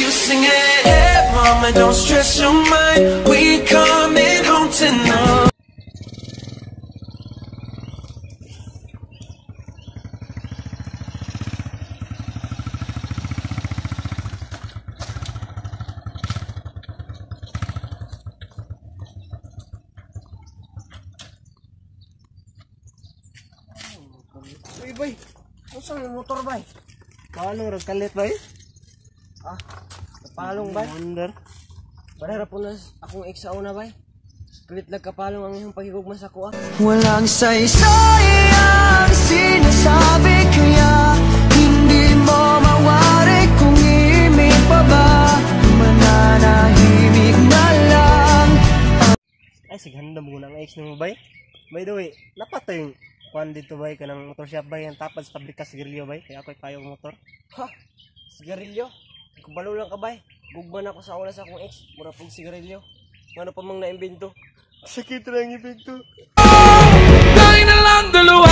Sing it, hey mama, don't stress your mind. We coming home tonight. Uy, bay. Saan yung motor, bay? Palong, ragkalit, bay? Ah, kapalong, bay? Wonder. Barera po na akong ex sa una, bay. Kalit nagkapalong ang iyong pagigugma sa kuha. Walang saysay ang sinasabi, kaya hindi mo mawari kung imig pa ba. Mananahimik na lang. Ay, sighanda mo ng ex mo, bay? By the way, napatay yung kuhan dito, bay, ka ng motor shop, bay, ang tapad sa tablik ka sigarilyo, bay, kaya ako'y payong motor. Ha? Sigarilyo? Kubalo lang ka, bay. Gugban ako sa una sa akong ex, mura pong sigarilyo. Ano pa mang naimbento? Sakit lang ipinto. Tayo na lang dalawa.